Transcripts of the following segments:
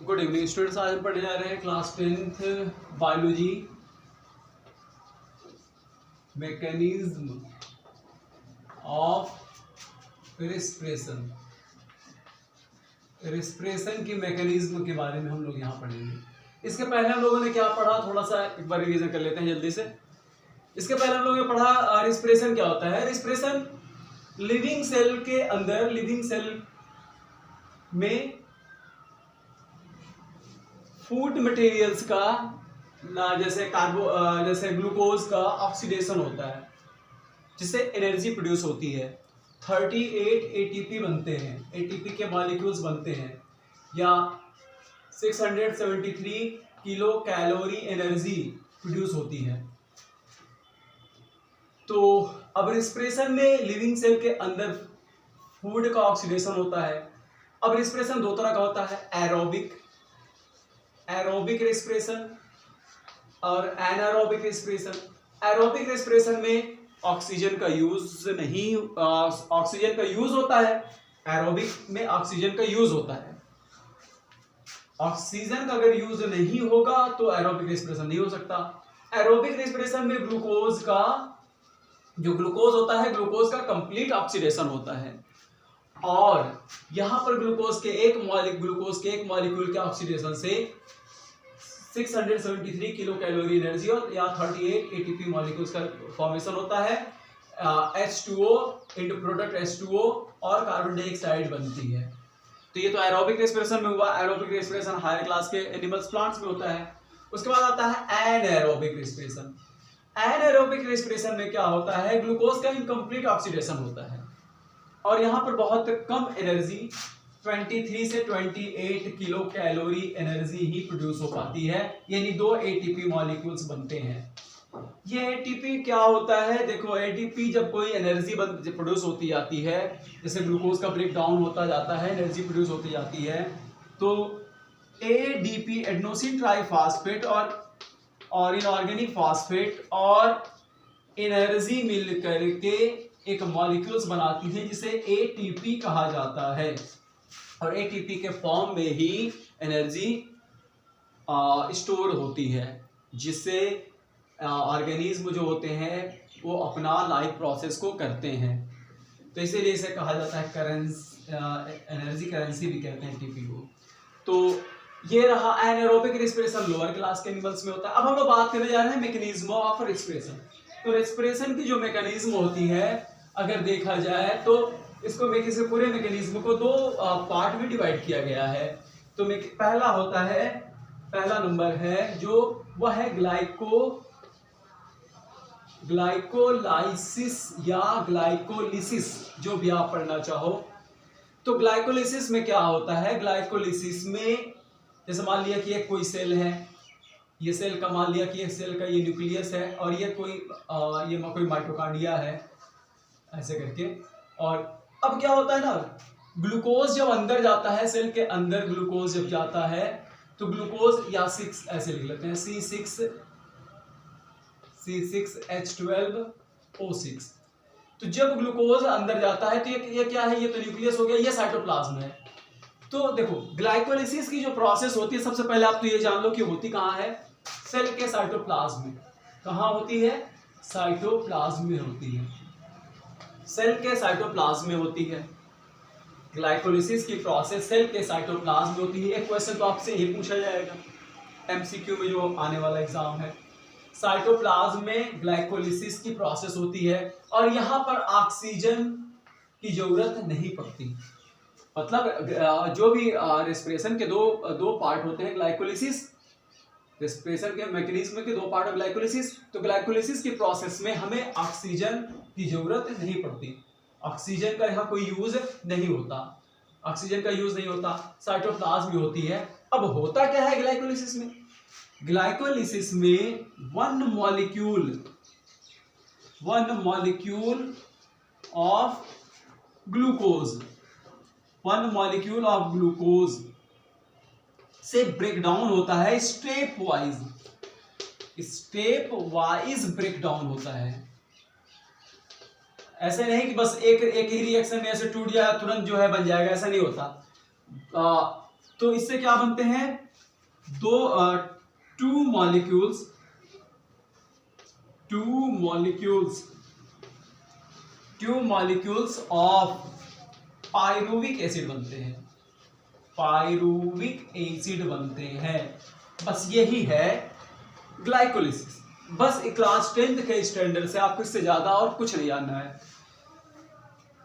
Good evening students, आज हम पढ़ने जा रहे हैं class 10th biology mechanism of respiration. Respiration की मैकेनिज्म के बारे में हम लोग यहाँ पढ़ेंगे। इसके पहले हम लोगों ने क्या पढ़ा, थोड़ा सा एक बार रिवीजन कर लेते हैं जल्दी से। इसके पहले हम लोगों ने पढ़ा रिस्पिरेशन क्या होता है। रिस्पिरेशन लिविंग सेल के अंदर, लिविंग सेल में फूड मटेरियल्स का जैसे ग्लूकोज का ऑक्सीडेशन होता है जिससे एनर्जी प्रोड्यूस होती है। 38 एटीपी बनते हैं, एटीपी के मॉलिक्यूल्स बनते हैं, या 673 किलो कैलोरी एनर्जी प्रोड्यूस होती है। तो अब रिस्पिरेशन में लिविंग सेल के अंदर फूड का ऑक्सीडेशन होता है। अब रिस्पिरेशन दो तरह का होता है, एरोबिक रिस्पिरेशन और एनारोबिक रिस्पिरेशन। एरोबिक रिस्पिरेशन में ऑक्सीजन का यूज होता है। एरोबिक में ऑक्सीजन का यूज होता है। ऑक्सीजन का अगर यूज नहीं होगा तो एरोबिक रिस्पिरेशन नहीं हो सकता। एरोबिक रिस्पिरेशन में ग्लूकोज का जो ग्लूकोज होता है, ग्लूकोज का कंप्लीट ऑक्सीडेशन होता है, और यहां पर ग्लूकोज के एक मॉलिक्यूल के ऑक्सीडेशन से 673 किलो कैलोरी एनर्जी और या 38 एटीपी मॉलिक्यूल्स का फॉर्मेशन होता है। H2O इनटू प्रोडक्ट H2O और कार्बन डाइऑक्साइड बनती है। तो ये तो एरोबिक रेस्पिरेशन में हुआ। एरोबिक रेस्पिरेशन हायर क्लास के एनिमल्स, प्लांट्स में होता है। उसके बाद आता है एनएरोबिक रेस्पिरेशन। एनएरोबिक रेस्पिरेशन में क्या होता है, ग्लूकोज का इनकम्प्लीट ऑक्सीडेशन होता है और यहाँ पर बहुत कम एनर्जी 23 से 28 किलो कैलोरी एनर्जी ही प्रोड्यूस हो पाती है, यानी 2 एटीपी मॉलिक्यूल्स बनते हैं। ये एटीपी क्या होता है, देखो एटीपी जब कोई एनर्जी प्रोड्यूस होती जाती है, जैसे ग्लूकोज का ब्रेक डाउन होता जाता है, एनर्जी प्रोड्यूस होती जाती है, तो एडीपी एडेनोसिन ट्राइफॉस्फेट और इनऑर्गेनिक फॉस्फेट और एनर्जी मिल करके एक मॉलिक्यूल्स बनाती है जिसे एटीपी कहा जाता है, और एटीपी के फॉर्म में ही एनर्जी स्टोर होती है, जिससे ऑर्गेनिज्म जो होते हैं वो अपना लाइफ प्रोसेस को करते हैं। तो इसीलिए इसे कहा जाता है एनर्जी करेंसी भी कहते हैं एटीपी को। तो ये रहा एनारोबिक रिस्पिरेशन, लोअर क्लास के एनिमल्स में होता है। अब हम लोग बात करने जा रहे हैं मैकेनिज्म ऑफ रिस्पिरेशन। तो रिस्पिरेशन की जो मैकेनिज्म होती है, अगर देखा जाए तो इसको पूरे मैकेनिज्म को दो पार्ट में डिवाइड किया गया है। तो पहला नंबर है जो वह है ग्लाइकोलाइसिस या ग्लाइकोलिसिस, जो भी आप पढ़ना चाहो। तो ग्लाइकोलिसिस में क्या होता है, ग्लाइकोलिसिस में जैसे मान लिया कि एक कोई सेल है, ये सेल का मान लिया कि एक सेल का ये न्यूक्लियस है और ये कोई माइटोकॉन्ड्रिया है, ऐसे करके। और अब क्या होता है ना, ग्लूकोज जब अंदर जाता है, सेल के अंदर ग्लूकोज जब जाता है तो ग्लूकोज या 6 ऐसे लिख लेते हैं, C6H12O6। तो जब ग्लूकोज अंदर जाता है तो ये क्या है, ये तो न्यूक्लियस हो गया, ये साइटोप्लाज्म है। तो देखो ग्लाइकोलिसिस की जो प्रोसेस होती है, सबसे पहले आप तो ये जान लो कि होती कहाँ है, सेल के साइटोप्लाज्म में। कहाँ होती है, साइटोप्लाज्म में होती है, सेल के साइटोप्लाज्म में होती है। ग्लाइकोलिसिस की प्रोसेस सेल के साइटोप्लाज्म में होती है। एक क्वेश्चन तो आपसे ये पूछा जाएगा एमसीक्यू में, जो आने वाला एग्जाम है। साइटोप्लाज्म में ग्लाइकोलिसिस की प्रोसेस होती है और यहाँ पर ऑक्सीजन की जरूरत नहीं पड़ती। मतलब जो भी रेस्पिरेशन के दो पार्ट होते हैं, ग्लाइकोलिसिस, रेस्पिरेशन के मैकेनिज्म के दो पार्ट है ग्लाइकोलिसिस। तो ग्लाइकोलिसिस की प्रोसेस में हमें ऑक्सीजन की जरूरत नहीं पड़ती, ऑक्सीजन का यहाँ कोई यूज नहीं होता, साइटोप्लाज्म में होती है। अब होता क्या है ग्लाइकोलिसिस में, ग्लाइकोलिसिस में वन मॉलिक्यूल ऑफ ग्लूकोज से ब्रेक डाउन होता है, स्टेप वाइज ब्रेक डाउन होता है। ऐसे नहीं कि बस एक ही रिएक्शन में ऐसे टूट जाए तुरंत जो है बन जाएगा, ऐसा नहीं होता। तो इससे क्या बनते हैं, two molecules of pyruvic acid बनते हैं, पायरुविक एसिड बनते हैं। बस यही है ग्लाइकोलिसिस। बस क्लास 10th के स्टैंडर्ड से आपको इससे ज्यादा और कुछ नहीं जानना है।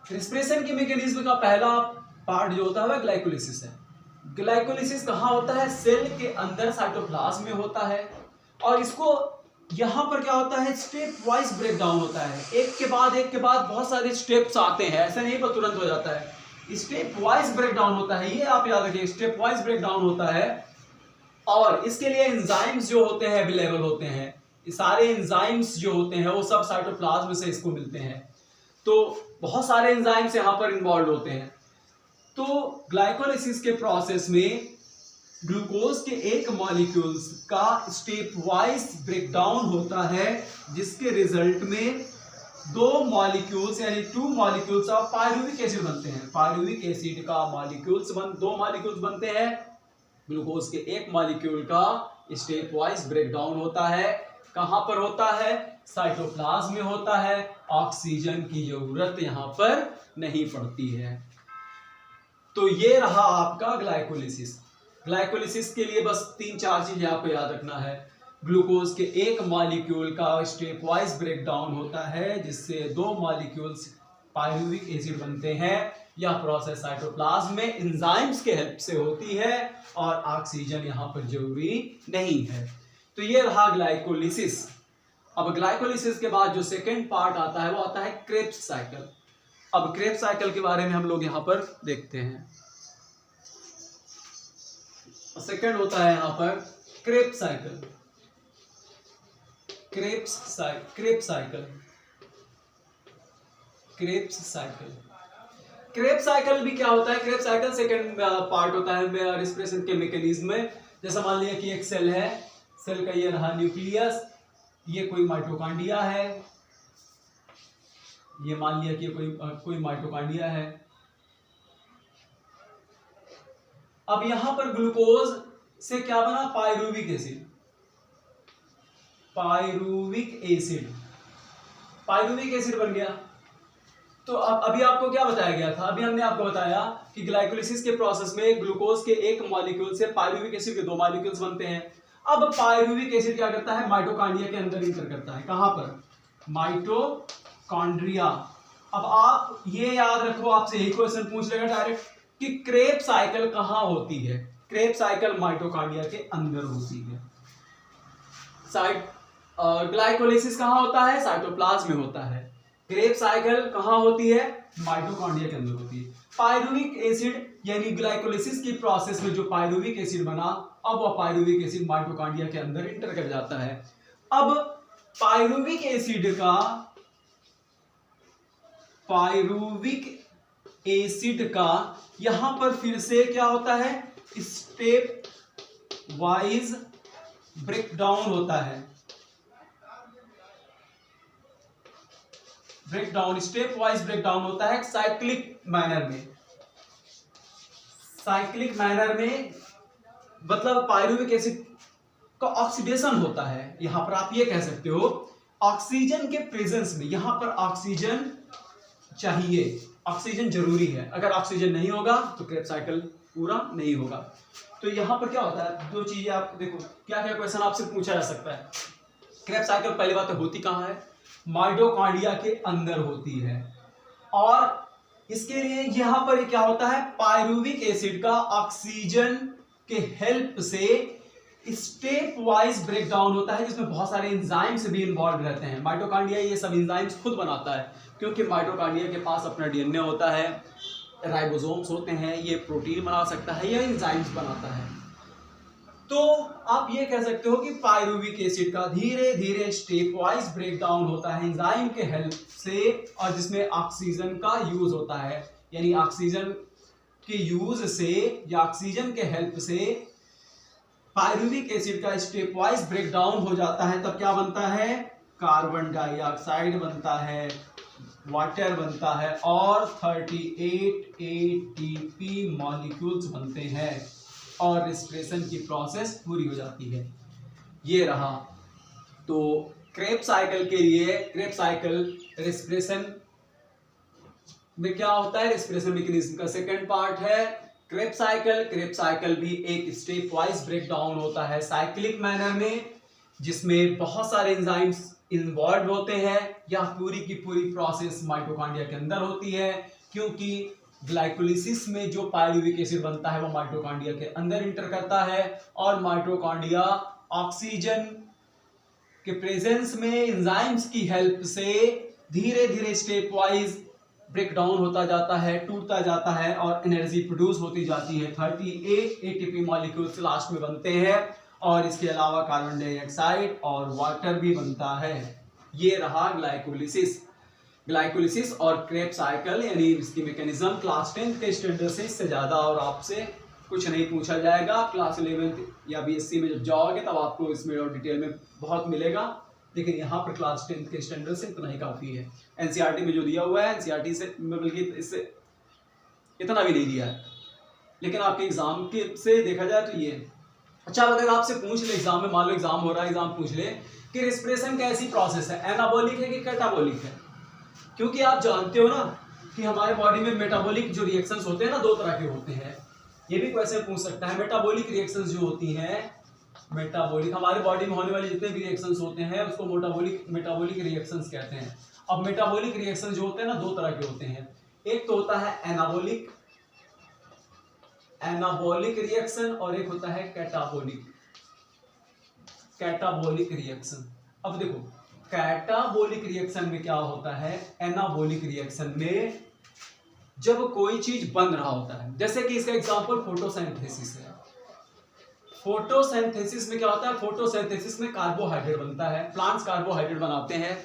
रिस्पिरेशन के मैकेनिज्म का पहला पार्ट जो होता है वह ग्लाइकोलिसिस है। ग्लाइकोलिसिस कहाँ होता है, सेल के अंदर साइटोप्लाज्म में होता है, और इसको यहाँ पर क्या होता है, स्टेप वाइज ब्रेक डाउन होता है। एक के बाद बहुत सारे स्टेप्स आते हैं, ऐसा नहीं पर तुरंत हो जाता है, स्टेप वाइज ब्रेक डाउन होता है। ये आप याद रखिए, स्टेप वाइज ब्रेक डाउन होता है, और इसके लिए एंजाइम्स जो होते हैं अवेलेबल होते हैं। ये सारे एंजाइम्स जो होते हैं वो सब साइटोप्लाज्म से इसको मिलते हैं, तो बहुत सारे एंजाइम्स यहाँ पर इन्वॉल्व होते हैं। तो ग्लाइकोलिसिस के प्रोसेस में ग्लूकोज के एक मॉलिक्यूल्स का स्टेप वाइज ब्रेकडाउन होता है, जिसके रिजल्ट में दो मॉलिक्यूल्स यानी two molecules of pyruvic acid बनते हैं। पायरुविक एसिड का दो मॉलिक्यूल्स बनते हैं। ग्लूकोज के एक मॉलिक्यूल का स्टेप वाइज ब्रेकडाउन होता है। कहां पर होता है, साइटोप्लाज्म में होता है। ऑक्सीजन की जरूरत यहां पर नहीं पड़ती है। तो ये रहा आपका ग्लाइकोलिसिस। ग्लाइकोलिसिस के लिए बस 3-4 चीजें आपको याद रखना है। ग्लूकोज के एक मॉलिक्यूल का स्टेप वाइज ब्रेकडाउन होता है, जिससे दो मॉलिक्यूल्स पायरुविक एसिड बनते हैं। यह प्रोसेस साइटोप्लाज्म में एंजाइम्स के हेल्प से होती है, और ऑक्सीजन यहाँ पर जरूरी नहीं है। तो ये रहा ग्लाइकोलिसिस। अब ग्लाइकोलिसिस के बाद जो सेकेंड पार्ट आता है वो आता है क्रेब्स साइकिल। अब क्रेब्स साइकिल के बारे में हम लोग यहाँ पर देखते हैं। सेकेंड होता है यहाँ पर क्रेब्स साइकिल। क्रेब्स साइकिल भी क्या होता है, क्रेब्स साइकिल सेकेंड पार्ट होता है रेस्पिरेशन के मैकेनिज्म में। जैसा मान लिया कि एक सेल है, सेल का ये रहा न्यूक्लियस, ये कोई माइटोकॉन्ड्रिया है, ये मान लिया कि कोई माइटोकॉन्ड्रिया है। अब यहां पर ग्लूकोज से क्या बना, पायरुविक एसिड बन गया। तो अब अभी आपको क्या बताया गया था, अभी हमने आपको बताया कि ग्लाइकोलिसिस के प्रोसेस में ग्लूकोज के एक मॉलिक्यूल से पायरुविक एसिड के दो मॉलिक्यूल्स बनते हैं। अब पायरुविक एसिड क्या करता है, माइटोकॉन्ड्रिया के अंदर इंटर करता है। कहां पर, माइटोकॉन्ड्रिया। अब आप ये याद रखो, आपसे यही क्वेश्चन पूछ लेगा डायरेक्ट कि क्रेब्स साइकिल कहां होती है। क्रेब्स साइकिल माइटोकॉन्ड्रिया के अंदर होती है। ग्लाइकोलिसिस कहां होता है, साइटोप्लाज्म में होता है। क्रेब्स साइकिल कहां होती है, माइटोकॉन्ड्रिया के अंदर होती है। पायरुविक एसिड यानी ग्लाइकोलिसिस की प्रोसेस में जो पायरुविक एसिड बना, अब वह पायरुविक एसिड माइटोकॉन्ड्रिया के अंदर इंटर कर जाता है। अब पायरुविक एसिड का यहां पर फिर से क्या होता है, स्टेप वाइज ब्रेकडाउन होता है। स्टेप वाइज ब्रेकडाउन होता है साइक्लिक मैनर में, मतलब पायरुविक एसिड का ऑक्सीडेशन होता है। यहां पर आप ये कह सकते हो ऑक्सीजन के प्रेजेंस में, यहां पर ऑक्सीजन चाहिए, ऑक्सीजन जरूरी है। अगर ऑक्सीजन नहीं होगा तो क्रेब्स साइकिल पूरा नहीं होगा। तो यहां पर क्या होता है, दो चीजें आप देखो, क्या क्या क्वेश्चन आपसे पूछा जा सकता है। क्रेब्स साइकिल पहली बात होती कहां है, माइटोकॉन्ड्रिया के अंदर होती है। और इसके लिए यहां पर क्या होता है, पायरुविक एसिड का ऑक्सीजन के हेल्प से स्टेप वाइज ब्रेकडाउन होता है, जिसमें बहुत सारे एंजाइम्स भी इन्वॉल्व रहते हैं। माइटोकॉन्ड्रिया ये सब एंजाइम्स खुद बनाता है, क्योंकि माइटोकॉन्ड्रिया के पास अपना डीएनए होता है, राइबोसोम्स होते हैं, ये प्रोटीन बना सकता है, ये एंजाइम्स बनाता है। तो आप ये कह सकते हो कि पायरुविक एसिड का धीरे धीरे स्टेप वाइज ब्रेकडाउन होता है एंजाइम के हेल्प से, और जिसमें ऑक्सीजन का यूज होता है। यानी ऑक्सीजन के यूज से या ऑक्सीजन के हेल्प से पायरुविक एसिड का स्टेप वाइज ब्रेकडाउन हो जाता है। तब क्या बनता है, कार्बन डाइऑक्साइड बनता है, वाटर बनता है, और 38 ATP मॉलिक्यूल्स बनते हैं। और रेस्पिरेशन की प्रोसेस पूरी हो जाती है। ये रहा। तो क्रेब्स साइकिल के लिए, क्रेब्स साइकिल रेस्पिरेशन में क्या होता है, रेस्पिरेशन मैकेनिज्म का सेकंड पार्ट है क्रेब्स साइकिल। क्रेब्स साइकिल भी एक स्टेप वाइज ब्रेक डाउन होता है साइक्लिक मैनर में, जिसमें बहुत सारे एंजाइम्स इन्वॉल्व होते हैं। यह पूरी की पूरी प्रोसेस माइटोकॉन्ड्रिया के अंदर होती है, क्योंकि ग्लाइकोलिसिस में जो पायरुविक एसिड बनता है वो माइटोकॉन्ड्रिया के अंदर इंटर करता है, और माइटोकॉन्ड्रिया ऑक्सीजन के प्रेजेंस में एंजाइम्स की हेल्प से धीरे धीरे स्टेप वाइज ब्रेक डाउन होता जाता है, टूटता जाता है और एनर्जी प्रोड्यूस होती जाती है। 38 एटीपी मॉलिक्यूल्स लास्ट में बनते हैं, और इसके अलावा कार्बन डाइऑक्साइड और वाटर भी बनता है। ये रहा ग्लाइकोलिसिस। ग्लाइकोलिसिस और क्रेब्स साइकिल यानी इसकी मैकेनिज्म क्लास 10 के स्टैंडर्ड से इससे ज्यादा और आपसे कुछ नहीं पूछा जाएगा। क्लास 11 या बीएससी में जब जाओगे तब आपको इसमें और डिटेल में बहुत मिलेगा, लेकिन यहाँ पर क्लास 10 के स्टैंडर्ड से इतना ही काफी है। एनसीईआरटी में जो दिया हुआ है, एनसीईआरटी से बल्कि इससे इतना भी नहीं दिया है, लेकिन आपके एग्जाम के से देखा जाए तो ये अच्छा। अगर आपसे पूछ ले एग्जाम में, मान लो एग्जाम हो रहा है, एग्जाम पूछ ले कि रेस्पिरेशन कैसी प्रोसेस है, एनाबॉलिक है कि कैटाबॉलिक है, क्योंकि आप जानते हो ना कि हमारे बॉडी में मेटाबॉलिक जो रिएक्शंस होते हैं ना, दो तरह के होते हैं। ये भी क्वेश्चन पूछ सकता है, मेटाबॉलिक रिएक्शंस जो होती हैं, मेटाबॉलिक हमारे बॉडी में होने वाले जितने भी रिएक्शंस होते हैं उसको मेटाबॉलिक रिएक्शंस कहते हैं। अब मेटाबॉलिक रिएक्शन जो होते हैं ना, दो तरह के होते हैं। एक तो होता है एनाबॉलिक रिएक्शन, और एक होता है कैटाबॉलिक रिएक्शन। अब देखो कैटाबॉलिक रिएक्शन में क्या होता है, एनाबॉलिक रिएक्शन में जब कोई चीज बन रहा होता है, जैसे कि इसका एग्जांपल फोटोसिंथेसिस है। फोटोसिंथेसिस में क्या होता है, फोटोसिंथेसिस में कार्बोहाइड्रेट बनता है, प्लांट्स कार्बोहाइड्रेट बनाते हैं।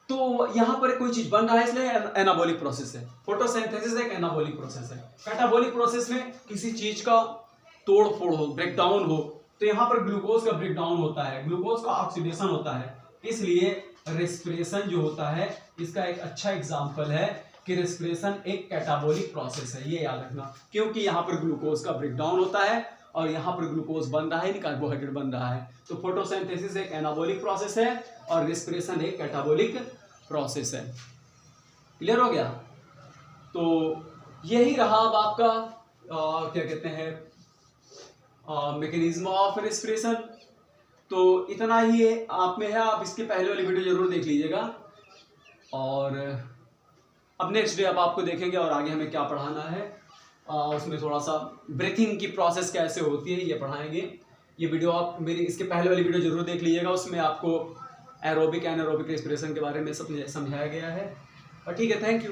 तो यहां पर कोई चीज बन रहा है, इसलिए एनाबॉलिक प्रोसेस है। फोटोसिंथेसिस एक एनाबॉलिक प्रोसेस है। कैटाबॉलिक प्रोसेस में किसी चीज का तोड़ फोड़ हो, ब्रेक डाउन हो, तो यहां पर ग्लूकोज का ब्रेक डाउन होता है, ग्लूकोज का ऑक्सीडेशन होता है। इसलिए रेस्पिरेशन जो होता है इसका एक अच्छा एग्जांपल है कि रेस्पिरेशन एक कैटाबॉलिक प्रोसेस है, ये याद रखना, क्योंकि यहाँ पर ग्लूकोज का ब्रेक डाउन होता है और यहाँ पर ग्लूकोज बन रहा है, नहीं कार्बोहाइड्रेट बन रहा है। तो फोटोसिंथेसिस एक एनाबॉलिक प्रोसेस है और रेस्पिरेशन एक कैटाबॉलिक प्रोसेस है। क्लियर हो गया? तो यही रहा अब आपका क्या कहते हैं मैकेनिज्म ऑफ रेस्पिरेशन। तो इतना ही है आप में है, आप इसके पहले वाली वीडियो जरूर देख लीजिएगा, और अब नेक्स्ट डे अब आपको देखेंगे और आगे हमें क्या पढ़ाना है, उसमें थोड़ा सा ब्रीथिंग की प्रोसेस कैसे होती है ये पढ़ाएंगे। ये वीडियो आप मेरी इसके पहले वाली वीडियो जरूर देख लीजिएगा, उसमें आपको एरोबिक एनारोबिक रेस्पिरेशन के बारे में सब समझाया गया है। और ठीक है, थैंक यू।